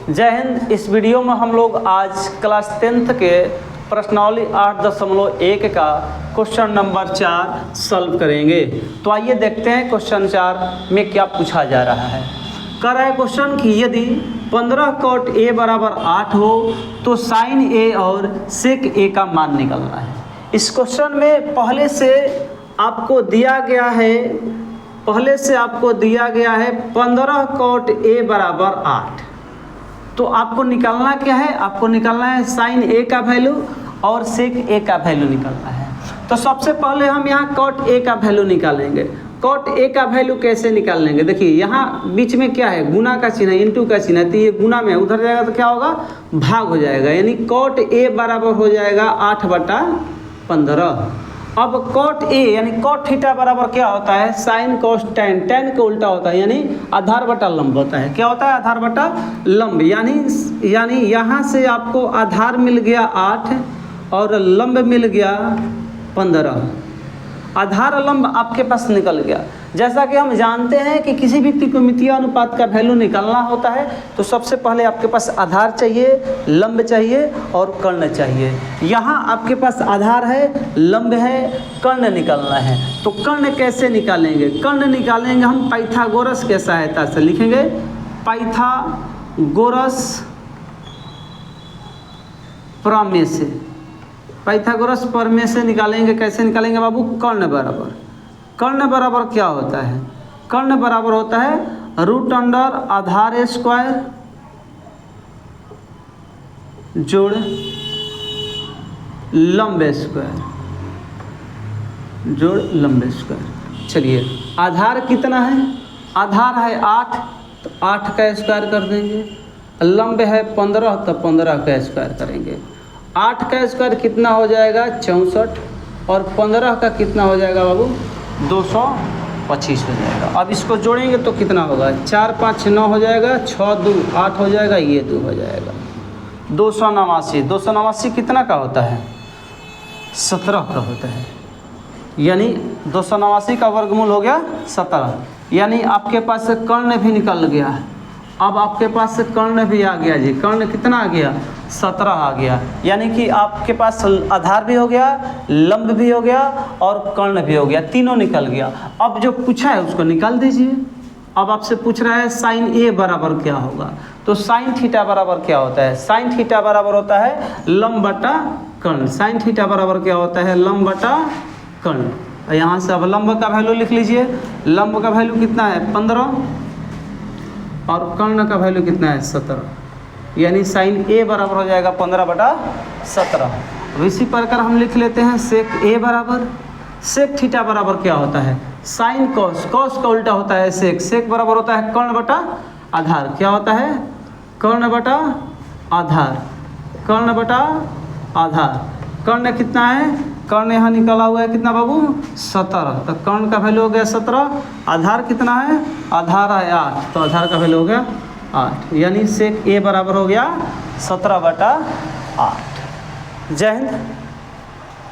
जय हिंद। इस वीडियो में हम लोग आज क्लास 10th के प्रश्नावली 8.1 का क्वेश्चन नंबर 4 सॉल्व करेंगे। तो आइए देखते हैं क्वेश्चन 4 में क्या पूछा जा रहा है। कह रहा है क्वेश्चन कि यदि 15 cot a बराबर 8 हो तो sin a और sec a का मान निकलना है। इस क्वेश्चन में पहले से आपको दिया गया है 15 cot a बराबर 8। तो आपको निकालना क्या है? आपको निकालना है साइन ए का वैल्यू और सेक ए का वैल्यू निकालना है। तो सबसे पहले हम यहाँ कॉट ए का वैल्यू निकालेंगे। कॉट ए का वैल्यू कैसे निकाल लेंगे? देखिए यहाँ बीच में क्या है, गुना का चिन्ह है, इंटू का चिन्ह है, तो ये गुना में उधर जाएगा तो क्या होगा, भाग हो जाएगा। यानी कॉट ए बराबर हो जाएगा 8/15। अब कॉट ए यानी कॉट थीटा बराबर क्या होता है, साइन कॉस टेन, टेन का उल्टा होता है, यानी आधार बटा लंब होता है। क्या होता है? आधार बटा लंब। यानी यहाँ से आपको आधार मिल गया 8 और लंब मिल गया 15। आधार लंब आपके पास निकल गया। जैसा कि हम जानते हैं कि किसी भी त्रिकोणमितीय अनुपात का वैल्यू निकालना होता है तो सबसे पहले आपके पास आधार चाहिए, लंब चाहिए और कर्ण चाहिए। यहाँ आपके पास आधार है, लंब है, कर्ण निकालना है। तो कर्ण कैसे निकालेंगे? कर्ण निकालेंगे हम पाइथागोरस के सहायता से। लिखेंगे पाइथागोरस प्रमेय से। पाइथागोरस प्रमेय से निकालेंगे। कैसे निकालेंगे बाबू? कर्ण बराबर। कर्ण बराबर क्या होता है? कर्ण बराबर होता है रूट अंडर आधार स्क्वायर जोड़ लंब स्क्वायर जोड़ लंब स्क्वायर। चलिए आधार कितना है? आधार है 8, तो 8 का स्क्वायर कर देंगे। लंब है 15, तो 15 का स्क्वायर करेंगे। 8 का स्क्वायर कितना हो जाएगा? 64। और 15 का कितना हो जाएगा बाबू? 225 हो जाएगा। अब इसको जोड़ेंगे तो कितना होगा? 4 5 9 हो जाएगा, 6 2 8 हो जाएगा, ये 2 हो जाएगा। 289। 289 कितना का होता है? 17 का होता है। यानी 289 का वर्गमूल हो गया 17। यानी आपके पास से कर्ण भी निकल गया। अब आपके पास से कर्ण भी आ गया जी। कर्ण कितना आ गया? 17 आ गया। यानी कि आपके पास आधार भी हो गया, लंब भी हो गया और कर्ण भी हो गया, तीनों निकल गया। अब जो पूछा है उसको निकाल दीजिए। अब आपसे पूछ रहा है साइन ए बराबर क्या होगा। तो साइन थीटा बराबर क्या होता है? साइन थीटा बराबर होता है लंब बटा कर्ण। साइन थीटा बराबर क्या होता है? लंब बटा कर्ण। यहाँ से अब लंब का वैल्यू लिख लीजिए। लंब का वैल्यू कितना है? 15 और कर्ण का वैल्यू कितना है? 17। यानी साइन ए बराबर हो जाएगा 15/17। अब इसी प्रकार हम लिख लेते हैं सेक ए बराबर। सेक थीटा बराबर क्या होता है? साइन कॉस, कॉस का उल्टा होता है सेक। सेक बराबर होता है कर्ण बटा आधार। क्या होता है? कर्ण बटा आधार। कर्ण बटा आधार। कर्ण कितना है? कर्ण यहाँ निकला हुआ है कितना बाबू? 17। तो कर्ण का वैल्यू हो गया 17। आधार कितना है? आधार है 8, तो आधार का वैल्यू हो गया 8। यानी सेक ए बराबर हो गया 17/8। जय हिंद।